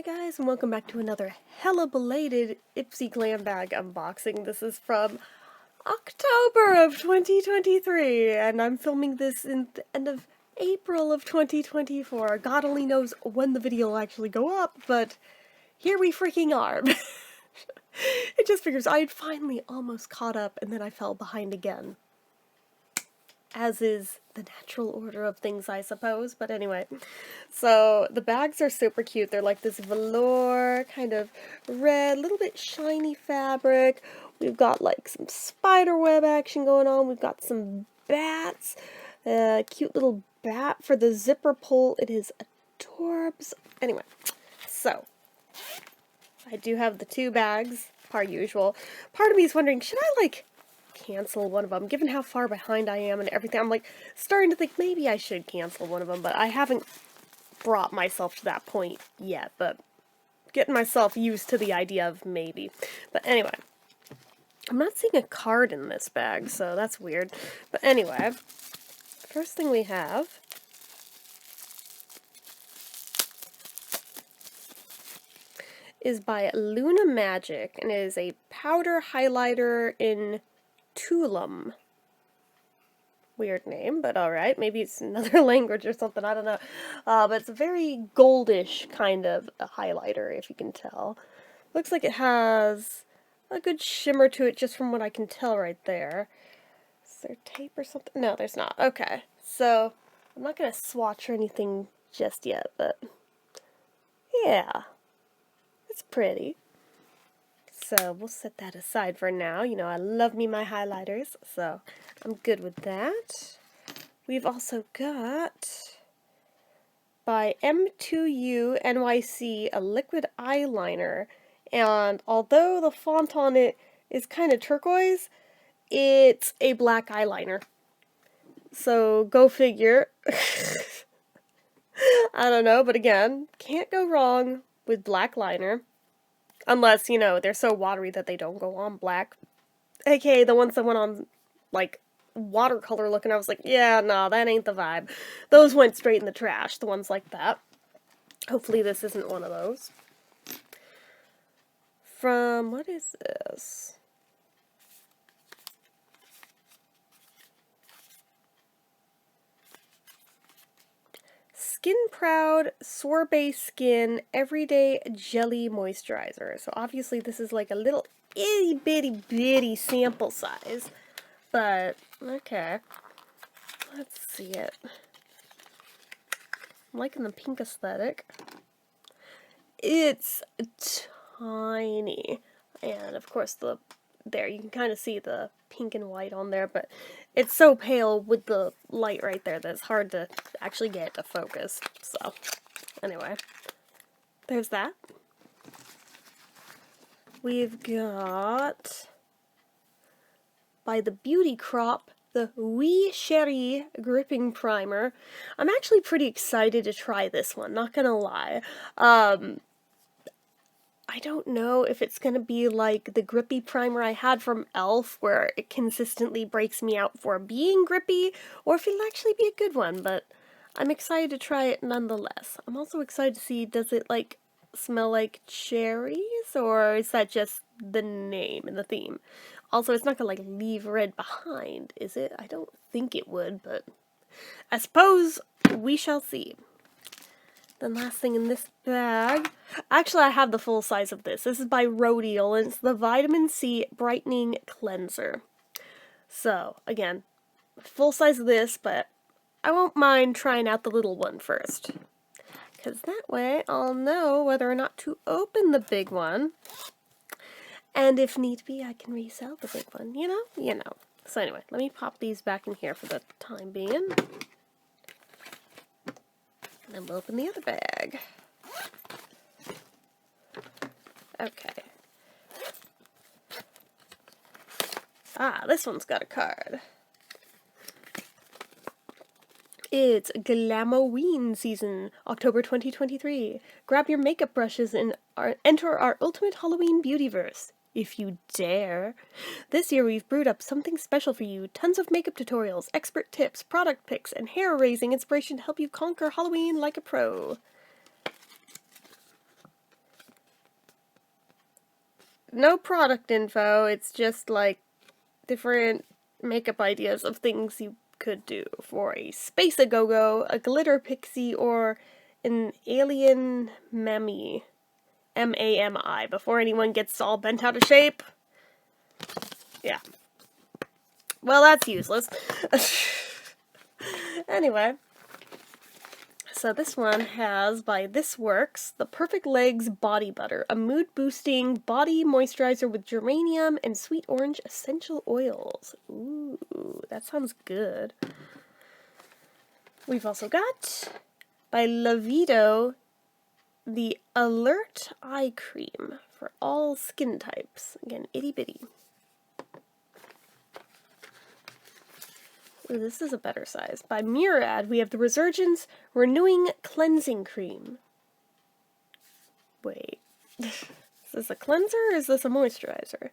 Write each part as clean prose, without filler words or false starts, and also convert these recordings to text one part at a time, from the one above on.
guys, and welcome back to another hella belated Ipsy Glam bag unboxing. This is from October of 2023, and I'm filming this in the end of April of 2024. God only knows when the video will actually go up, but here we freaking are. It just figures I had finally almost caught up, and then I fell behind again. As is the natural order of things, I suppose. But anyway, so the bags are super cute. They're like this velour, kind of red, little bit shiny fabric. We've got like some spider web action going on. We've got some bats. A cute little bat for the zipper pull. It is adorbs. Anyway, so I do have the two bags, per usual. Part of me is wondering, should I like cancel one of them, given how far behind I am and everything? I'm like starting to think maybe I should cancel one of them, but I haven't brought myself to that point yet, but getting myself used to the idea of maybe. But anyway, I'm not seeing a card in this bag, so that's weird. But anyway, first thing we have is by Luna Magic, and it is a powder highlighter in Tulum. Weird name, but alright. Maybe it's another language or something, I don't know. But it's a very goldish kind of a highlighter, if you can tell. Looks like it has a good shimmer to it, just from what I can tell right there. Is there tape or something? No, there's not. Okay, so I'm not going to swatch or anything just yet, but yeah, it's pretty. So we'll set that aside for now. You know, I love me my highlighters, so I'm good with that. We've also got, by M2U NYC, a liquid eyeliner. And although the font on it is kind of turquoise, it's a black eyeliner. So go figure. I don't know, but again, can't go wrong with black liner. Unless, you know, they're so watery that they don't go on black. AKA the ones that went on, like, watercolor looking, I was like, yeah, no, that ain't the vibe. Those went straight in the trash, the ones like that. Hopefully this isn't one of those. From, what is this? Skin Proud Sorbet Skin Everyday Jelly Moisturizer. So obviously this is like a little itty bitty bitty sample size. But, okay. Let's see it. I'm liking the pink aesthetic. It's tiny. And of course there, you can kind of see the pink and white on there, but it's so pale with the light right there that it's hard to actually get it to focus. So, anyway, there's that. We've got, by the Beauty Crop, the Oui Chérie Gripping Primer. I'm actually pretty excited to try this one, not gonna lie. I don't know if it's going to be like the grippy primer I had from e.l.f. where it consistently breaks me out for being grippy, or if it'll actually be a good one, but I'm excited to try it nonetheless. I'm also excited to see, does it like smell like cherries, or is that just the name and the theme? Also, it's not going to like leave red behind, is it? I don't think it would, but I suppose we shall see. Then last thing in this bag, actually I have the full size of this. This is by Rodial, and it's the Vitamin C Brightening Cleanser. So, again, full size of this, but I won't mind trying out the little one first. Because that way I'll know whether or not to open the big one. And if need be, I can resell the big one, you know? You know. So anyway, let me pop these back in here for the time being. And then we'll open the other bag. Okay. Ah, this one's got a card. It's Glamoween season, October 2023. Grab your makeup brushes and enter our ultimate Halloween beautyverse, if you dare. This year we've brewed up something special for you. Tons of makeup tutorials, expert tips, product picks, and hair-raising inspiration to help you conquer Halloween like a pro. no product info, it's just like different makeup ideas of things you could do for a space go-go, a glitter pixie, or an alien mammy. M-A-M-I, before anyone gets all bent out of shape. Yeah. Well, that's useless. Anyway. So this one has, by This Works, the Perfect Legs Body Butter, a mood-boosting body moisturizer with geranium and sweet orange essential oils. Ooh, that sounds good. We've also got, by Lavito, the Alert Eye Cream for all skin types. Again, itty bitty. Ooh, this is a better size. By Murad, we have the Resurgence Renewing Cleansing Cream. Wait. Is this a cleanser or is this a moisturizer?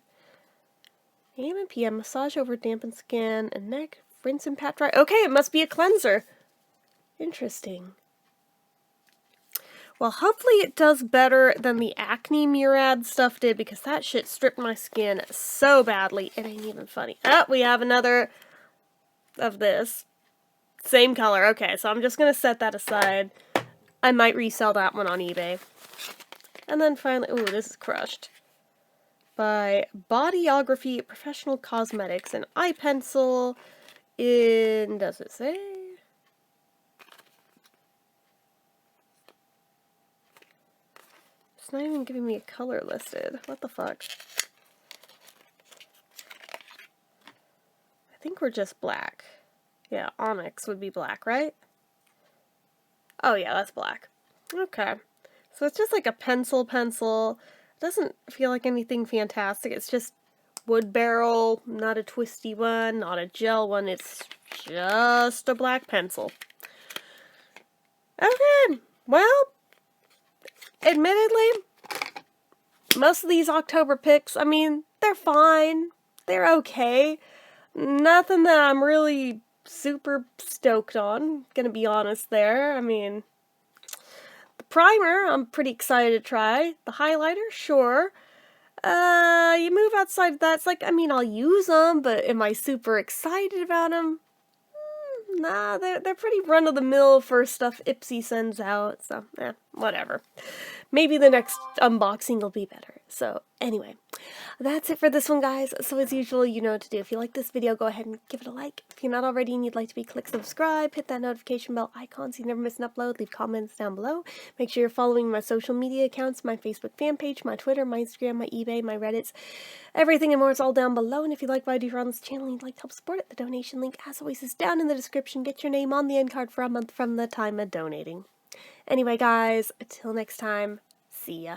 AM and PM, massage over dampened skin and neck, rinse and pat dry. Okay, it must be a cleanser. Interesting. Well, hopefully it does better than the Acne Murad stuff did, because that shit stripped my skin so badly. It ain't even funny. Oh, we have another of this. Same color. Okay, so I'm just gonna set that aside. I might resell that one on eBay. And then finally, ooh, this is crushed. By Bodyography Professional Cosmetics, an eye pencil in, does it say? It's not even giving me a color listed. What the fuck? I think we're just black. Yeah, onyx would be black, right? Oh yeah, that's black. Okay. So it's just like a pencil. It doesn't feel like anything fantastic. It's just wood barrel, not a twisty one, not a gel one. It's just a black pencil. Okay, well, admittedly, most of these October picks, I mean, they're fine. They're okay. Nothing that I'm really super stoked on, gonna be honest there. I mean, the primer, I'm pretty excited to try. The highlighter, sure. You move outside that, it's like, I mean, I'll use them, but am I super excited about them? Nah, they're pretty run-of-the-mill for stuff Ipsy sends out, so, whatever. Maybe the next unboxing will be better. So, anyway, that's it for this one, guys. So, as usual, you know what to do. If you like this video, go ahead and give it a like. If you're not already and you'd like to be, click subscribe, hit that notification bell icon so you never miss an upload, leave comments down below. Make sure you're following my social media accounts, my Facebook fan page, my Twitter, my Instagram, my eBay, my Reddits, everything and more is all down below. And if you like what I do here on this channel and you'd like to help support it, the donation link, as always, is down in the description. Get your name on the end card for a month from the time of donating. Anyway, guys, until next time, see ya.